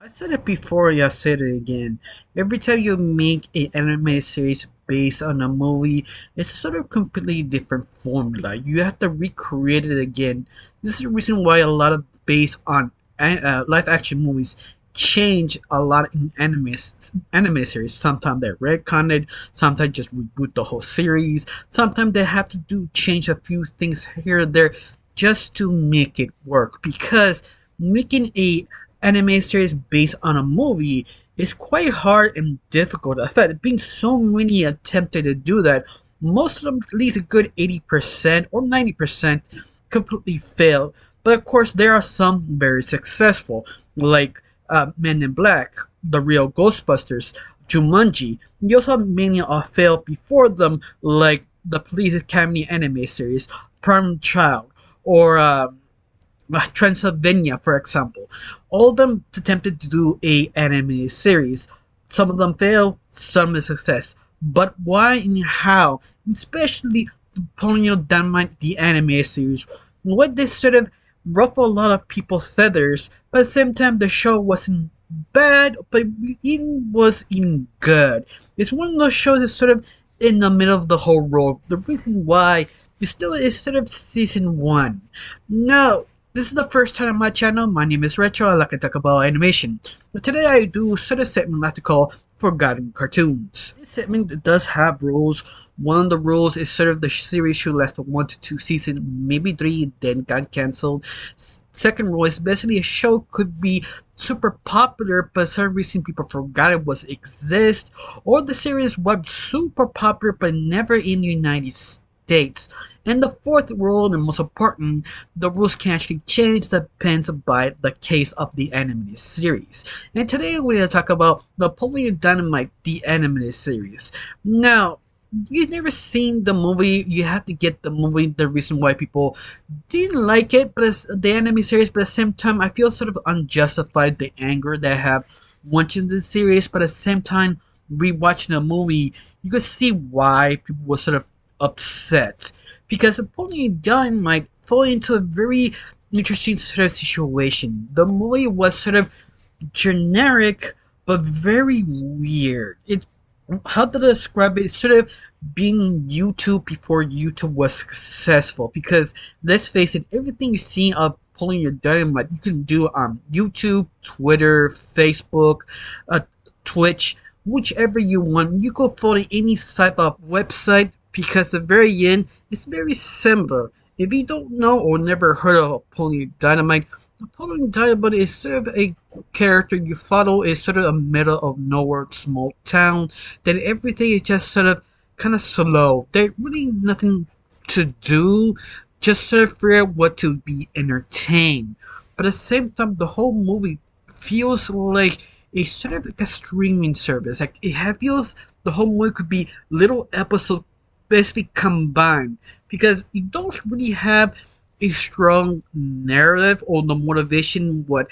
I said it before, yeah, I said it again. Every time you make an anime series based on a movie, it's a sort of completely different formula. You have to recreate it again. This is the reason why a lot of based on live action movies change a lot in anime series. Sometimes they retcon it, sometimes just reboot the whole series, sometimes they have to do change a few things here or there just to make it work because making a anime series based on a movie is quite hard and difficult. In fact, being so many attempted to do that, most of them, at least a good 80% or 90%, completely fail. But of course, there are some very successful, like Men in Black, The Real Ghostbusters, Jumanji. You also have many failed before them, like the Police Academy anime series, Prime Child, or Transylvania, for example. All of them attempted to do a anime series. Some of them fail, some is success. But why and how, especially Napoleon Dynamite, the anime series, what this sort of ruffle a lot of people's feathers, but at the same time the show wasn't bad, but it was even good. It's one of those shows that's sort of in the middle of the whole road. The reason why it still is sort of season one. Now, this is the first time on my channel. My name is Retro. I like to talk about animation. But today I do sort of segment I like to call Forgotten Cartoons. This segment does have rules. One of the rules is sort of the series should last 1 to 2 seasons, maybe 3, then got cancelled. Second rule is basically a show could be super popular, but for some reason people forgot it was exist, or the series was super popular but never in the United States. And the fourth rule, and the most important, the rules can actually change depends by the case of the animated series. And today we're going to talk about Napoleon Dynamite, the animated series. Now, you've never seen the movie, you have to get the movie. The reason why people didn't like it, but it's the anime series, but at the same time, I feel sort of unjustified the anger that I have watching the series, but at the same time, rewatching the movie, you could see why people were sort of upset because Napoleon Dynamite fall into a very interesting sort of situation. The movie was sort of generic but very weird. It how to describe it? It's sort of being YouTube before YouTube was successful. Because let's face it, everything you see of pulling your dynamite, you can do on YouTube, Twitter, Facebook, Twitch, whichever you want. You go follow any type of website because the very end is very similar. If you don't know or never heard of Napoleon Dynamite, Napoleon Dynamite is sort of a character you follow. Is sort of a middle of nowhere small town that everything is just sort of kind of slow. There's really nothing to do, just sort of figure out what to be entertained. But at the same time, the whole movie feels like a sort of like a streaming service. Like feels the whole movie could be little episodes basically combined because you don't really have a strong narrative or the motivation what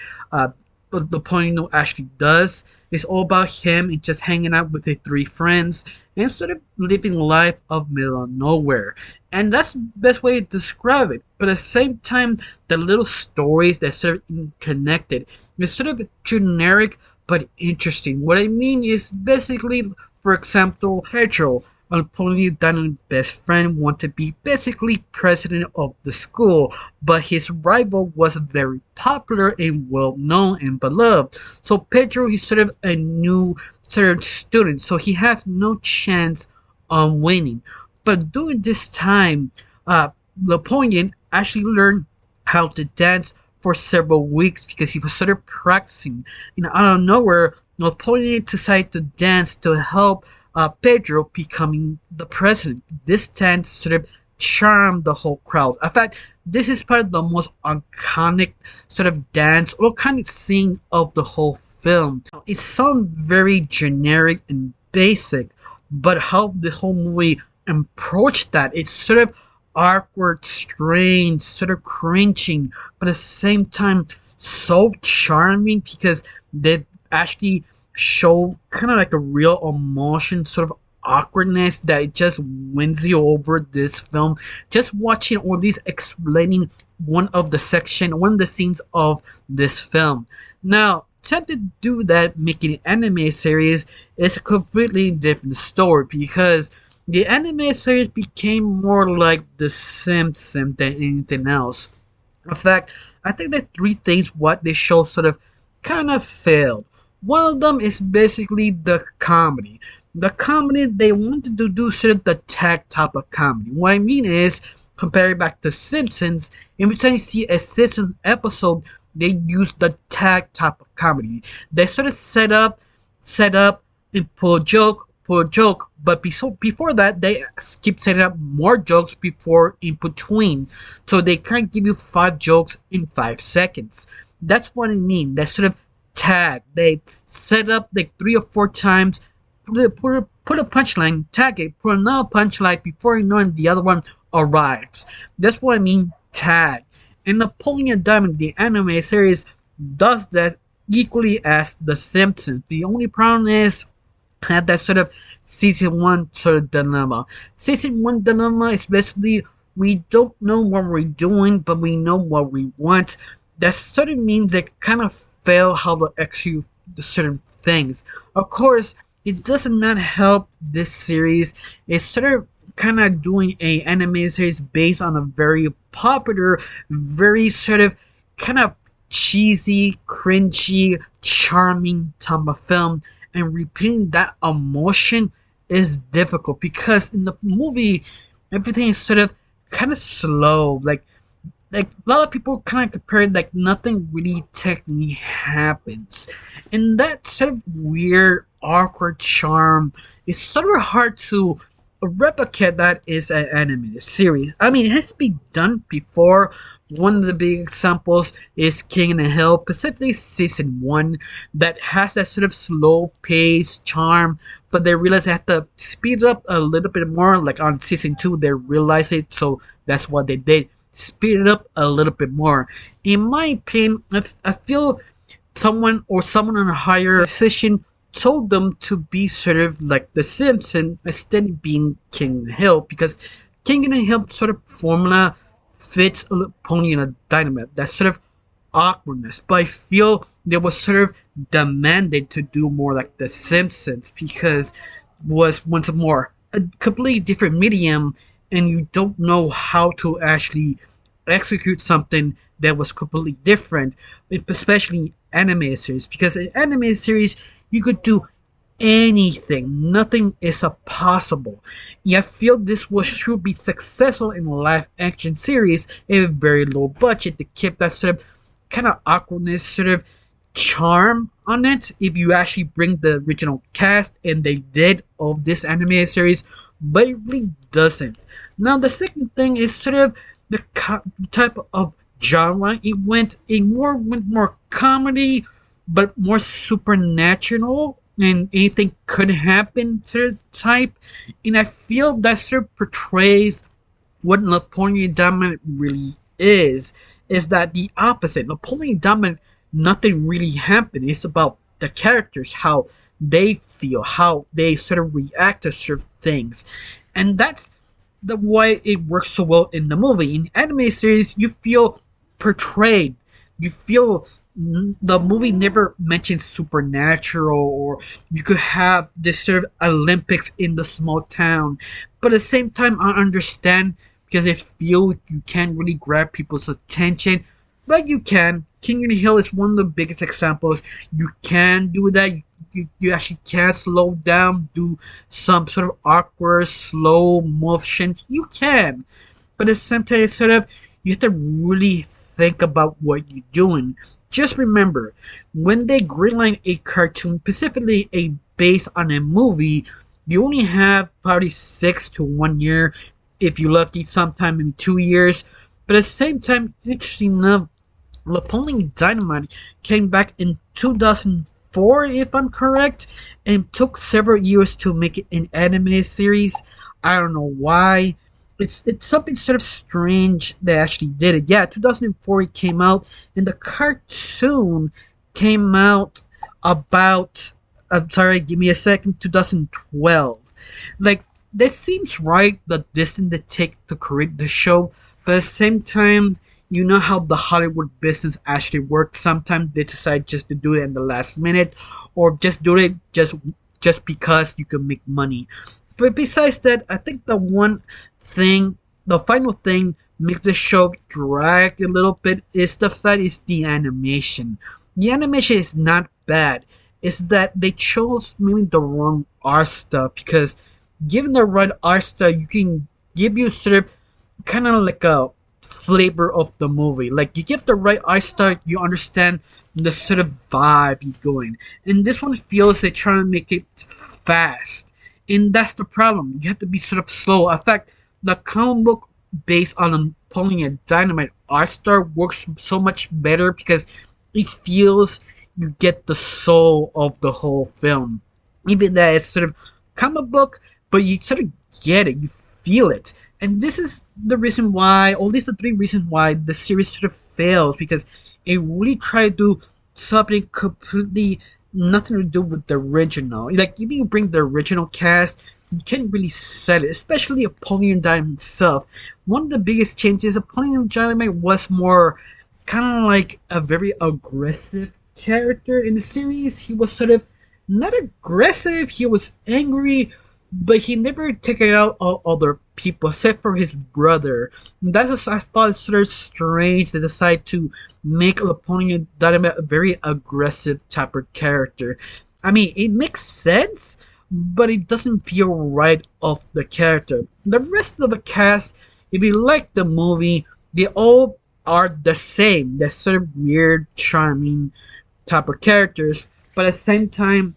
the point actually does. It's all about him and just hanging out with his three friends and sort of living life of middle of nowhere. And that's the best way to describe it. But at the same time, the little stories that sort of connected is sort of generic but interesting. What I mean is basically, for example, Pedro, Napoleon Dynamite's best friend, wanted to be basically president of the school, but his rival was very popular and well known and beloved. So Pedro is sort of a new sort of student, so he has no chance on winning. But during this time, Napoleon actually learned how to dance for several weeks because he was sort of practicing. And out of nowhere, Napoleon decided to dance to help Pedro becoming the president. This dance sort of charmed the whole crowd. In fact, this is probably the most iconic sort of dance or kind of scene of the whole film. It sounds very generic and basic, but how the whole movie approached that, it's sort of awkward, strange, sort of cringing, but at the same time so charming because they actually show kind of like a real emotion, sort of awkwardness that it just wins you over this film. Just watching or at least explaining one of the scenes of this film. Now, attempted to do that, making an anime series, is a completely different story because the anime series became more like The Simpsons than anything else. In fact, I think that three things what they show sort of kind of failed. One of them is basically the comedy. The comedy they wanted to do sort of the tag type of comedy. What I mean is, comparing back to Simpsons, every time you see a Simpsons episode, they use the tag type of comedy. They sort of set up, and pull a joke, but before that, they keep setting up more jokes before in between. So they can't give you 5 jokes in 5 seconds. That's what I mean. That sort of tag. They set up like 3 or 4 times, put a punchline, tag it, put another punchline before you know it, the other one arrives. That's what I mean, tag. And Napoleon Diamond, the anime series, does that equally as The Simpsons. The only problem is had that sort of season one sort of dilemma. Season one dilemma is basically we don't know what we're doing, but we know what we want. That sort of means they kind of fail how to execute the certain things. Of course, it does not help this series. It's sort of kind of doing a anime series based on a very popular, very sort of kind of cheesy, cringy, charming type of film, and repeating that emotion is difficult because in the movie everything is sort of kind of slow. Like a lot of people kind of compare it like nothing really technically happens, and that sort of weird, awkward charm is sort of hard to replicate. That is an animated series. I mean, it has been done before. One of the big examples is King in the Hill, specifically season one, that has that sort of slow pace charm, but they realize they have to speed it up a little bit more. Like on season two, they realize it, so that's what they did. Speed it up a little bit more. In my opinion, I feel someone in a higher position told them to be sort of like The Simpsons instead of being King in the Hill, because King in the Hill sort of formula fits Pony in a Dynamite. That sort of awkwardness. But I feel they was sort of demanded to do more like The Simpsons because was once more a completely different medium, and you don't know how to actually execute something that was completely different, especially anime series. Because in anime series, you could do anything. Nothing is impossible. Yeah, I feel this was should be successful in a live action series in a very low budget to keep that sort of kind of awkwardness, sort of charm on it. If you actually bring the original cast, and they did of this anime series, but it really doesn't. Now the second thing is sort of the type of genre. It went more comedy, but more supernatural, and anything could happen sort of type. And I feel that sort of portrays what Napoleon Dynamite really is that the opposite. Napoleon Dynamite, nothing really happened. It's about the characters, how they feel, how they sort of react to certain things. And that's the why it works so well in the movie. In anime series, you feel portrayed. You feel the movie never mentions supernatural, or you could have this sort of Olympics in the small town. But at the same time, I understand because I feel you can't really grab people's attention, but you can. King of the Hill is one of the biggest examples. You can do that. You actually can slow down, do some sort of awkward, slow motions. You can. But at the same time, sort of, you have to really think about what you're doing. Just remember, when they greenlight a cartoon, specifically a based on a movie, you only have probably 6 to 1 year, if you're lucky, sometime in 2 years. But at the same time, interesting enough, Napoleon Dynamite came back in 2004, if I'm correct, and took several years to make it an anime series. I don't know why. It's something sort of strange they actually did it. Yeah, 2004 it came out, and the cartoon came out about, I'm sorry, give me a second, 2012. Like, that seems right, the distance they take to create the show, but at the same time, you know how the Hollywood business actually works. Sometimes they decide just to do it in the last minute, or just do it just because you can make money. But besides that, I think the final thing makes the show drag a little bit is the fact is the animation. The animation is not bad. It's that they chose maybe the wrong art style, because given the right art style, you can give you sort of kind of like a flavor of the movie. Like you give the right art style, you understand the sort of vibe you're going. And this one feels they trying to make it fast, and that's the problem. You have to be sort of slow. In fact, the comic book based on Napoleon Dynamite art style works so much better because it feels you get the soul of the whole film. Even that it's sort of comic book, but you sort of get it, you feel it. And this is the reason why, or at least the three reasons why the series sort of fails, because it really tried to do something completely nothing to do with the original. Like if you bring the original cast, you can't really sell it, especially Napoleon Dynamite himself. One of the biggest changes, Napoleon Dynamite was more kind of like a very aggressive character in the series. He was sort of not aggressive, he was angry, but he never took it out on other people except for his brother. And that's what I thought sort of strange they decide to make Napoleon Dynamite a very aggressive type of character. I mean, it makes sense, but it doesn't feel right of the character. The rest of the cast, if you like the movie, they all are the same. They're sort of weird, charming type of characters, but at the same time,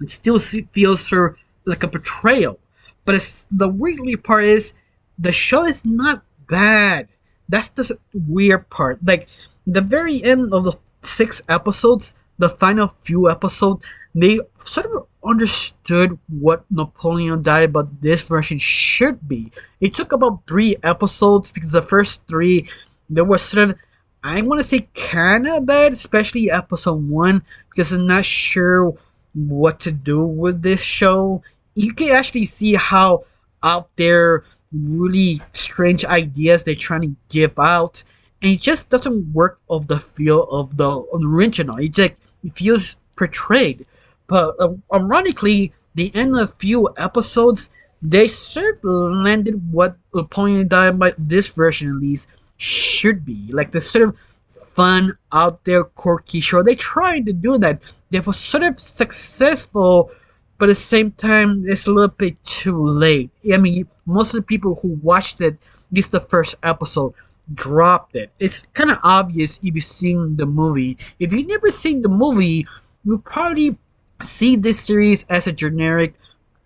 it still feels sort of like a betrayal. But the weirdly part is the show is not bad. That's the weird part. Like the very end of the 6 episodes, the final few episodes, they sort of understood what Napoleon Dynamite about this version should be. It took about 3 episodes because the first 3 there was sort of, I want to say kinda bad, especially episode 1, because I'm not sure what to do with this show. You can actually see how out there really strange ideas they're trying to give out, and it just doesn't work of the feel of the original. It feels portrayed. But ironically, the end of a few episodes, they sort of landed what Napoleon Dynamite, this version at least, should be. Like the sort of fun, out there, quirky show. They tried to do that. They were sort of successful, but at the same time, it's a little bit too late. I mean, most of the people who watched it, at least the first episode, dropped it. It's kind of obvious if you've seen the movie. If you've never seen the movie, you probably see this series as a generic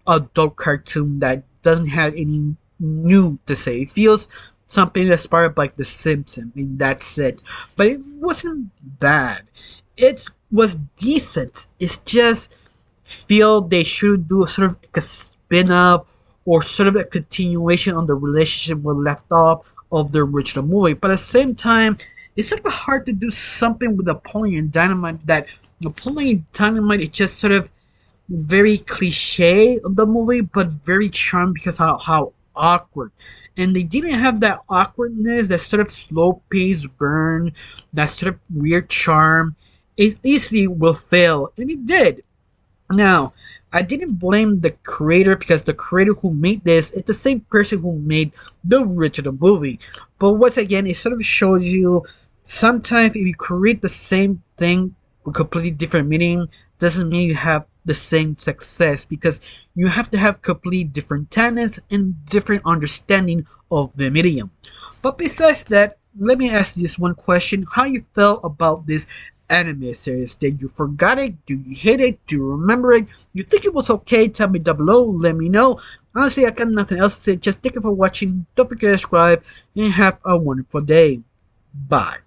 adult cartoon that doesn't have any new to say. It feels something inspired by The Simpsons, and that's it. But it wasn't bad. It was decent. It's just feel they should do a sort of like a spin-off or sort of a continuation on the relationship we left off of the original movie. But at the same time, it's sort of hard to do something with Napoleon Dynamite that Napoleon Dynamite is just sort of very cliche of the movie, but very charming because how awkward. And they didn't have that awkwardness, that sort of slow paced burn, that sort of weird charm. It easily will fail, and it did. Now, I didn't blame the creator because the creator who made this is the same person who made the original movie. But once again, it sort of shows you sometimes if you create the same thing with completely different meaning, doesn't mean you have the same success, because you have to have completely different talents and different understanding of the medium. But besides that, let me ask you this one question: how you felt about this anime series? Did you forgot it? Do you hate it? Do you remember it? You think it was okay? Tell me down below. Let me know. Honestly, I got nothing else to say. Just thank you for watching. Don't forget to subscribe and have a wonderful day. Bye.